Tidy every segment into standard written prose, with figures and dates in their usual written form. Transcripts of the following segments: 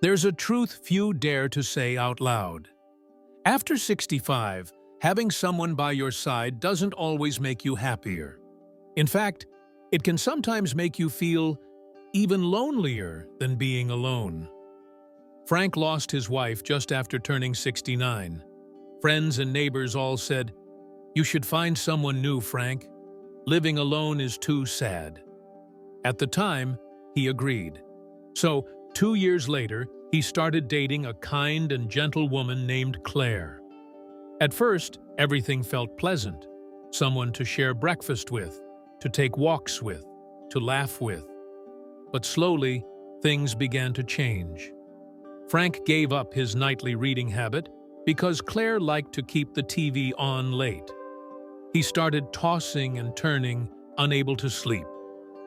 There's a truth few dare to say out loud. After 65, having someone by your side doesn't always make you happier. In fact, it can sometimes make you feel even lonelier than being alone. Frank lost his wife just after turning 69. Friends and neighbors all said, "You should find someone new, Frank. Living alone is too sad." At the time, he agreed. So, 2 years later, he started dating a kind and gentle woman named Claire. At first, everything felt pleasant. Someone to share breakfast with, to take walks with, to laugh with. But slowly, things began to change. Frank gave up his nightly reading habit because Claire liked to keep the TV on late. He started tossing and turning, unable to sleep.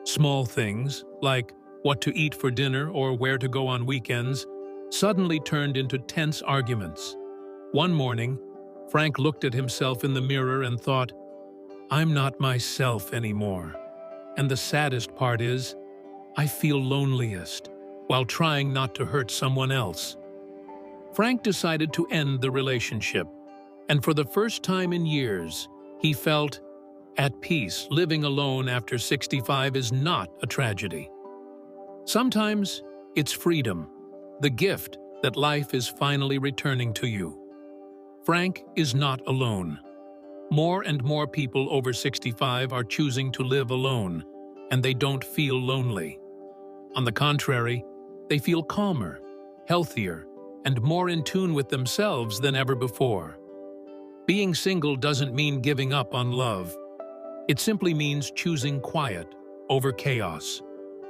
Small things, like what to eat for dinner or where to go on weekends, suddenly turned into tense arguments. One morning, Frank looked at himself in the mirror and thought, "I'm not myself anymore." And the saddest part is, I feel loneliest while trying not to hurt someone else. Frank decided to end the relationship, and for the first time in years, he felt at peace. Living alone after 65 is not a tragedy. Sometimes it's freedom, the gift that life is finally returning to you. Frank is not alone. More and more people over 65 are choosing to live alone, and they don't feel lonely. On the contrary, they feel calmer, healthier, and more in tune with themselves than ever before. Being single doesn't mean giving up on love. It simply means choosing quiet over chaos,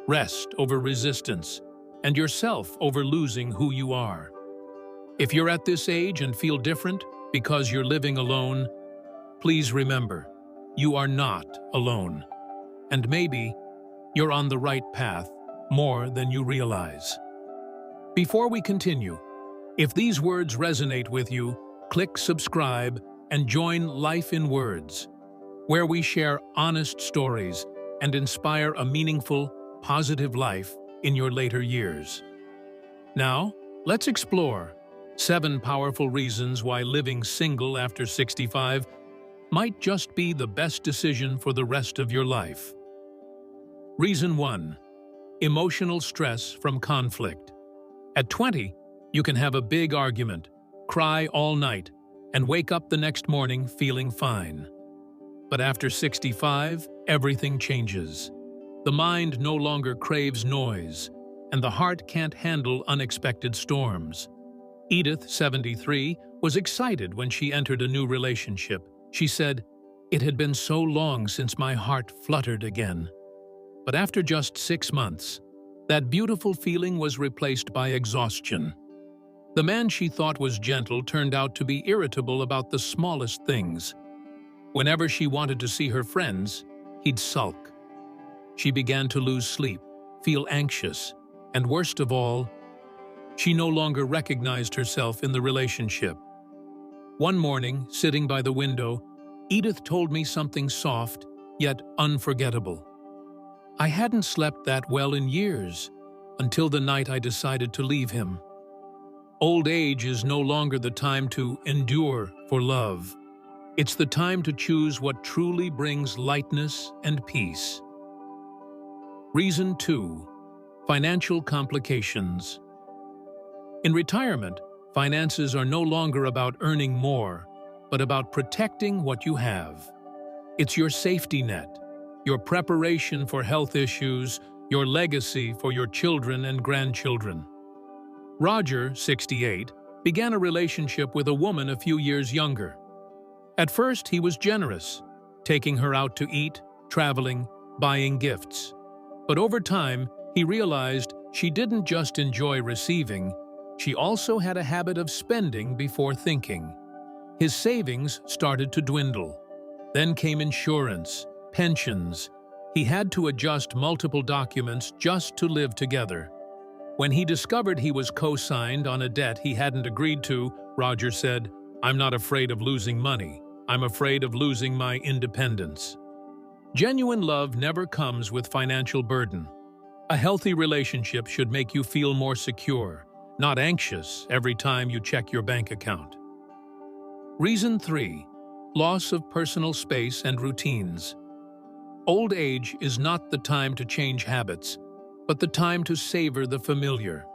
rest over resistance, and yourself over losing who you are. If you're at this age and feel different because you're living alone, please remember, you are not alone. And maybe you're on the right path more than you realize. Before we continue, if these words resonate with you, click subscribe and join Life in Words, where we share honest stories and inspire a meaningful, positive life in your later years. Now, let's explore 7 powerful reasons why living single after 65 might just be the best decision for the rest of your life. Reason 1. Emotional stress from conflict. At 20, you can have a big argument, cry all night, and wake up the next morning feeling fine. But after 65, everything changes. The mind no longer craves noise, and the heart can't handle unexpected storms. Edith, 73, was excited when she entered a new relationship. She said, "It had been so long since my heart fluttered again." But after just 6 months, that beautiful feeling was replaced by exhaustion. The man she thought was gentle turned out to be irritable about the smallest things. Whenever she wanted to see her friends, he'd sulk. She began to lose sleep, feel anxious, and worst of all, she no longer recognized herself in the relationship. One morning, sitting by the window, Edith told me something soft, yet unforgettable. "I hadn't slept that well in years, until the night I decided to leave him." Old age is no longer the time to endure for love. It's the time to choose what truly brings lightness and peace. Reason 2. Financial complications. In retirement, finances are no longer about earning more, but about protecting what you have. It's your safety net, your preparation for health issues, your legacy for your children and grandchildren. Roger, 68, began a relationship with a woman a few years younger. At first, he was generous, taking her out to eat, traveling, buying gifts. But over time, he realized she didn't just enjoy receiving, she also had a habit of spending before thinking. His savings started to dwindle. Then came insurance, pensions. He had to adjust multiple documents just to live together. When he discovered he was co-signed on a debt he hadn't agreed to, Roger said, "I'm not afraid of losing money. I'm afraid of losing my independence." Genuine love never comes with financial burden. A healthy relationship should make you feel more secure, not anxious every time you check your bank account. Reason 3. Loss of personal space and routines. Old age is not the time to change habits, but the time to savor the familiar.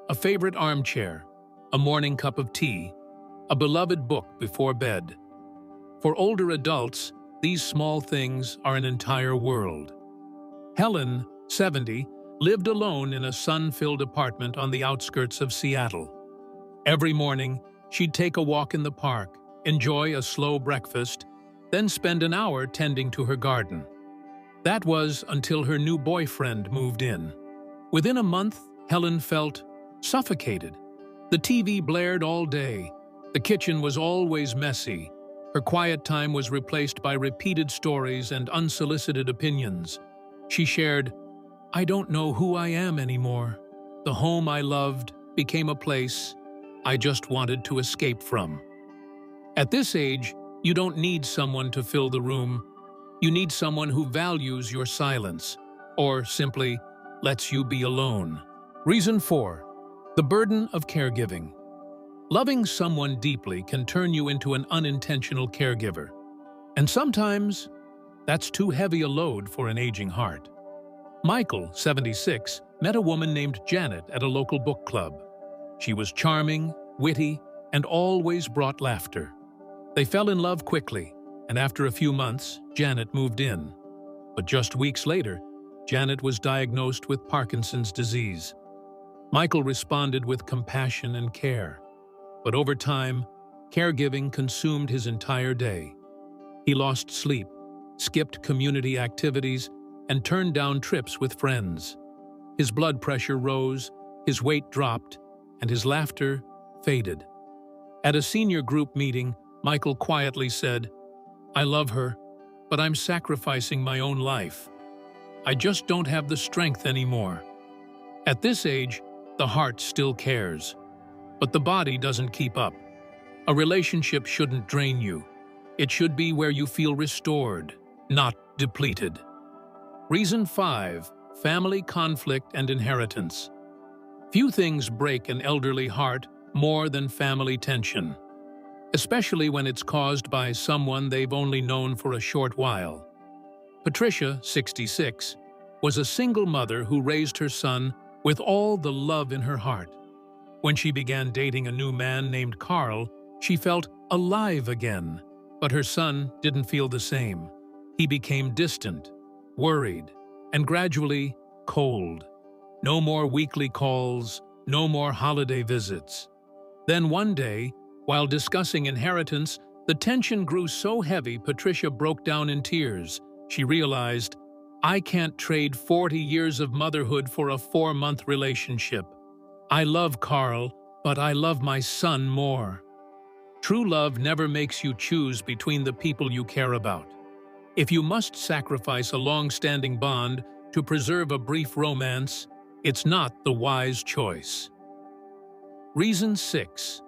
A favorite armchair, a morning cup of tea, a beloved book before bed. For older adults, these small things are an entire world. Helen, 70, lived alone in a sun-filled apartment on the outskirts of Seattle. Every morning, she'd take a walk in the park, enjoy a slow breakfast, then spend an hour tending to her garden. That was until her new boyfriend moved in. Within a month, Helen felt suffocated. The TV blared all day. The kitchen was always messy. Her quiet time was replaced by repeated stories and unsolicited opinions. She shared, "I don't know who I am anymore. The home I loved became a place I just wanted to escape from." At this age, you don't need someone to fill the room. You need someone who values your silence, or simply lets you be alone. Reason 4. The burden of caregiving. Loving someone deeply can turn you into an unintentional caregiver. And sometimes, that's too heavy a load for an aging heart. Michael, 76, met a woman named Janet at a local book club. She was charming, witty, and always brought laughter. They fell in love quickly, and after a few months, Janet moved in. But just weeks later, Janet was diagnosed with Parkinson's disease. Michael responded with compassion and care. But over time, caregiving consumed his entire day. He lost sleep, skipped community activities, and turned down trips with friends. His blood pressure rose, his weight dropped, and his laughter faded. At a senior group meeting, Michael quietly said, "I love her, but I'm sacrificing my own life. I just don't have the strength anymore." At this age, the heart still cares, but the body doesn't keep up. A relationship shouldn't drain you. It should be where you feel restored, not depleted. Reason 5. Family conflict and inheritance. Few things break an elderly heart more than family tension, especially when it's caused by someone they've only known for a short while. Patricia, 66, was a single mother who raised her son with all the love in her heart. When she began dating a new man named Carl, she felt alive again, but her son didn't feel the same. He became distant, worried, and gradually cold. No more weekly calls, no more holiday visits. Then one day, while discussing inheritance, the tension grew so heavy Patricia broke down in tears. She realized, "I can't trade 40 years of motherhood for a 4-month relationship. I love Carl, but I love my son more." True love never makes you choose between the people you care about. If you must sacrifice a long-standing bond to preserve a brief romance, it's not the wise choice. Reason 6.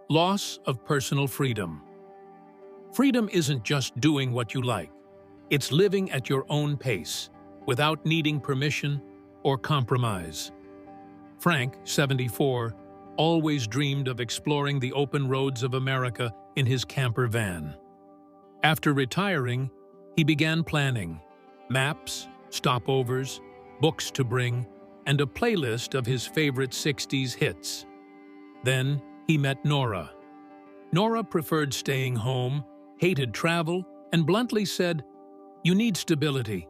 Loss of personal freedom. Freedom isn't just doing what you like. It's living at your own pace, without needing permission or compromise. Frank, 74, always dreamed of exploring the open roads of America in his camper van. After retiring, he began planning maps, stopovers, books to bring, and a playlist of his favorite 60s hits. Then he met Nora. Nora preferred staying home, hated travel, and bluntly said, "You need stability.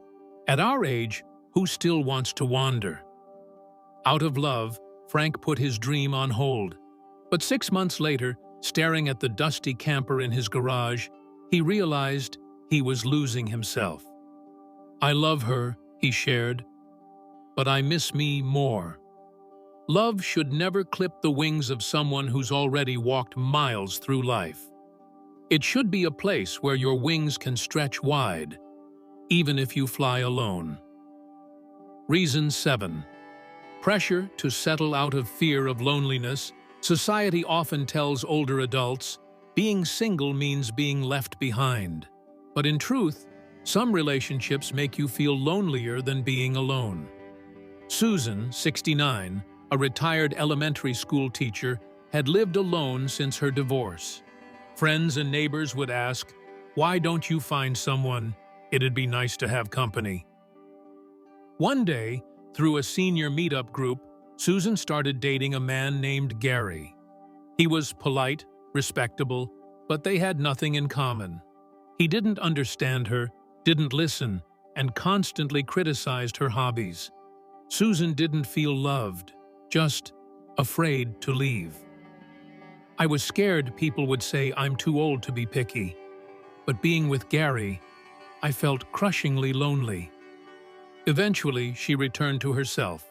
At our age, who still wants to wander?" Out of love, Frank put his dream on hold. But 6 months later, staring at the dusty camper in his garage, he realized he was losing himself. "I love her," he shared, "but I miss me more." Love should never clip the wings of someone who's already walked miles through life. It should be a place where your wings can stretch wide, even if you fly alone. Reason 7. Pressure to settle out of fear of loneliness. Society often tells older adults, being single means being left behind. But in truth, some relationships make you feel lonelier than being alone. Susan, 69, a retired elementary school teacher, had lived alone since her divorce. Friends and neighbors would ask, "Why don't you find someone? It'd be nice to have company." One day, through a senior meetup group, Susan started dating a man named Gary. He was polite, respectable, but they had nothing in common. He didn't understand her, didn't listen, and constantly criticized her hobbies. Susan didn't feel loved, just afraid to leave. "I was scared people would say I'm too old to be picky, but being with Gary, I felt crushingly lonely." Eventually, she returned to herself.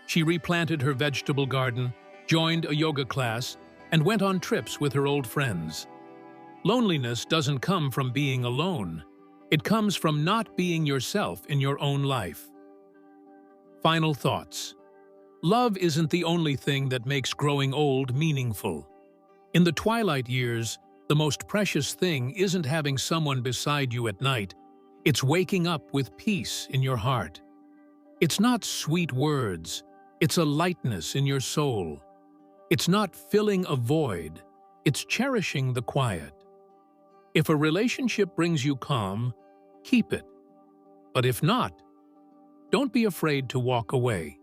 She replanted her vegetable garden, joined a yoga class, and went on trips with her old friends. Loneliness doesn't come from being alone. It comes from not being yourself in your own life. Final thoughts. Love isn't the only thing that makes growing old meaningful. In the twilight years, the most precious thing isn't having someone beside you at night. It's waking up with peace in your heart. It's not sweet words. It's a lightness in your soul. It's not filling a void. It's cherishing the quiet. If a relationship brings you calm, keep it. But if not, don't be afraid to walk away.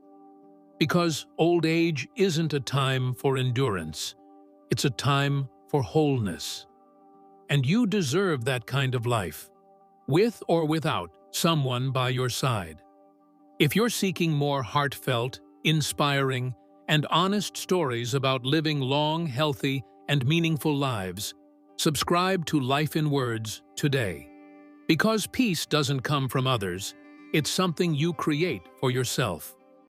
Because old age isn't a time for endurance. It's a time for wholeness. And you deserve that kind of life, with or without someone by your side. If you're seeking more heartfelt, inspiring, and honest stories about living long, healthy, and meaningful lives, subscribe to Life in Words today. Because peace doesn't come from others, it's something you create for yourself.